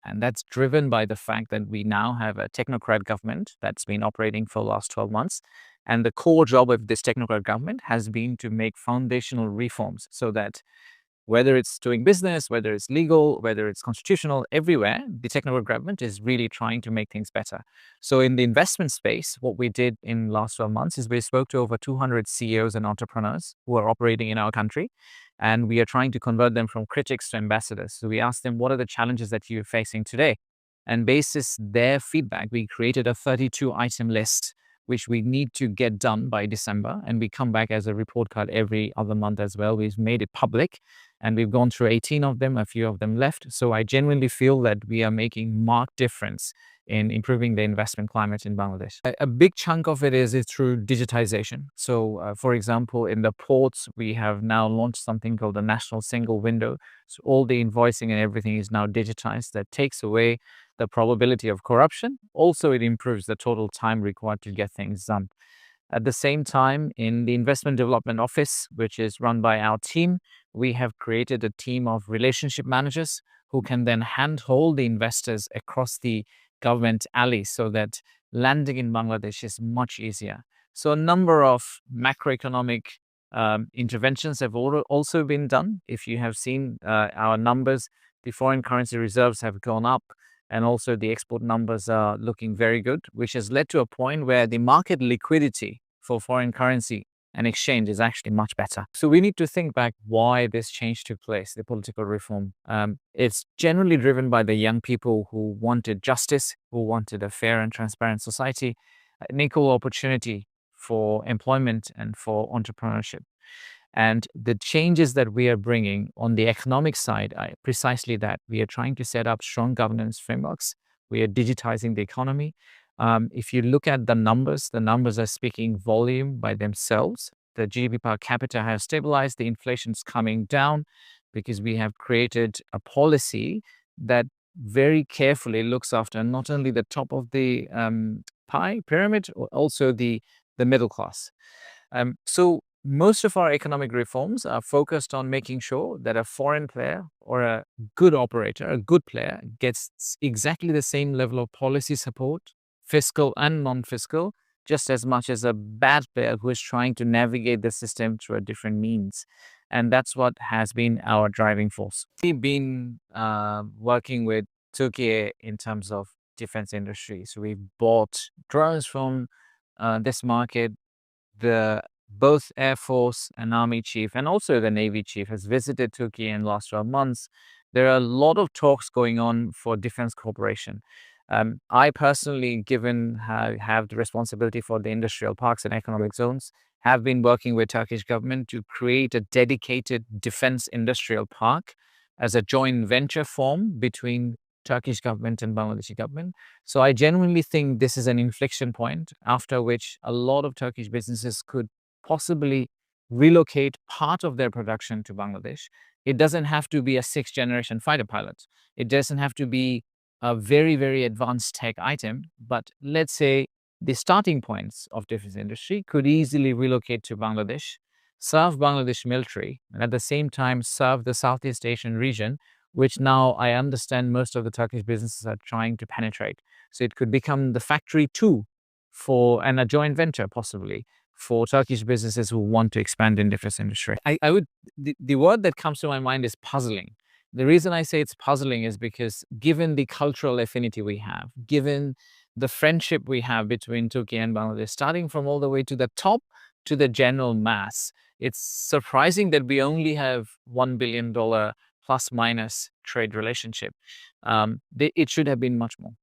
And that's driven by the fact that we now have a technocrat government that's been operating for the last 12 months. And the core job of this technocrat government has been to make foundational reforms so that whether it's doing business, whether it's legal, whether it's constitutional, everywhere, the technical government is really trying to make things better. So in the investment space, what we did in the last 12 months is we spoke to over 200 CEOs and entrepreneurs who are operating in our country, and we are trying to convert them from critics to ambassadors. So we asked them, what are the challenges that you're facing today? And basis their feedback, we created a 32-item list which we need to get done by December. And we come back as a report card every other month as well. We've made it public and we've gone through 18 of them, a few of them left. So I genuinely feel that we are making marked difference in improving the investment climate in Bangladesh. A big chunk of it is through digitization. So for example, in the ports, we have now launched something called the National Single Window. So all the invoicing and everything is now digitized. That takes away the probability of corruption. Also, it improves the total time required to get things done. At the same time, in the Investment Development Office, which is run by our team, we have created a team of relationship managers who can then handhold the investors across the government alley so that landing in Bangladesh is much easier. So a number of macroeconomic interventions have also been done. If you have seen our numbers, the foreign currency reserves have gone up, and also the export numbers are looking very good, which has led to a point where the market liquidity for foreign currency and exchange is actually much better. So we need to think back why this change took place, the political reform. It's generally driven by the young people who wanted justice, who wanted a fair and transparent society, an equal opportunity for employment and for entrepreneurship. And the changes that we are bringing on the economic side are precisely that. We are trying to set up strong governance frameworks. We are digitizing the economy. If you look at the numbers are speaking volume by themselves. The GDP per capita has stabilized. The inflation's coming down because we have created a policy that very carefully looks after not only the top of the pie pyramid, or also the middle class. So most of our economic reforms are focused on making sure that a foreign player or a good operator, a good player, gets exactly the same level of policy support, fiscal and non-fiscal, just as much as a bad player who is trying to navigate the system through a different means. And that's what has been our driving force. We've been working with Turkey in terms of defense industry. So we've bought drones from this market. Both Air Force and Army chief and also the Navy chief has visited Turkey in the last 12 months. There are a lot of talks going on for defense cooperation. I personally, given have the responsibility for the industrial parks and economic zones, have been working with Turkish government to create a dedicated defense industrial park as a joint venture form between Turkish government and Bangladeshi government. So I genuinely think this is an inflection point after which a lot of Turkish businesses could possibly relocate part of their production to Bangladesh. It doesn't have to be a 6th-generation fighter pilot. It doesn't have to be a very, very advanced tech item. But let's say the starting points of defense industry could easily relocate to Bangladesh, serve Bangladesh military, and at the same time serve the Southeast Asian region, which now I understand most of the Turkish businesses are trying to penetrate. So it could become the factory too for, and a joint venture possibly, for Turkish businesses who want to expand in defense industry. The word that comes to my mind is puzzling. The reason I say it's puzzling is because given the cultural affinity we have, given the friendship we have between Turkey and Bangladesh, starting from all the way to the top to the general mass, it's surprising that we only have $1 billion plus minus trade relationship. It should have been much more,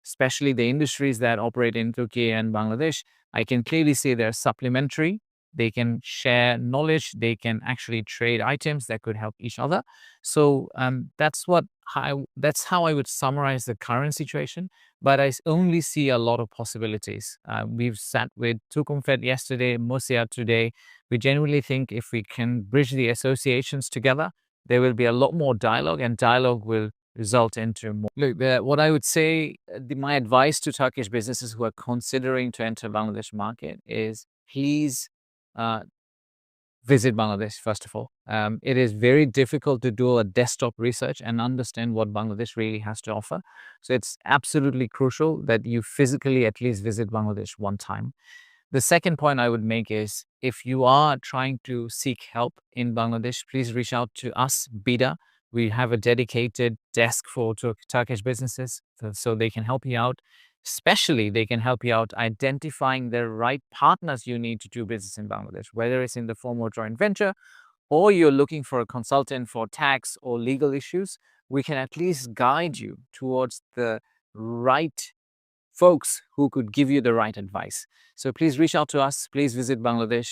especially the industries that operate in Turkey and Bangladesh. I can clearly see they're supplementary. They can share knowledge. They can actually trade items that could help each other. So that's how I would summarize the current situation. But I only see a lot of possibilities. We've sat with Tukumfed yesterday, Mosia today. We genuinely think if we can bridge the associations together, there will be a lot more dialogue, and dialogue will result into more. Look, what I would say, my advice to Turkish businesses who are considering to enter Bangladesh market is please visit Bangladesh, first of all. It is very difficult to do a desktop research and understand what Bangladesh really has to offer. So it's absolutely crucial that you physically at least visit Bangladesh one time. The second point I would make is if you are trying to seek help in Bangladesh, please reach out to us, BIDA. We have a dedicated desk for Turkish businesses so they can help you out. Especially, they can help you out identifying the right partners you need to do business in Bangladesh, whether it's in the form of joint venture or you're looking for a consultant for tax or legal issues. We can at least guide you towards the right folks who could give you the right advice. So please reach out to us. Please visit Bangladesh.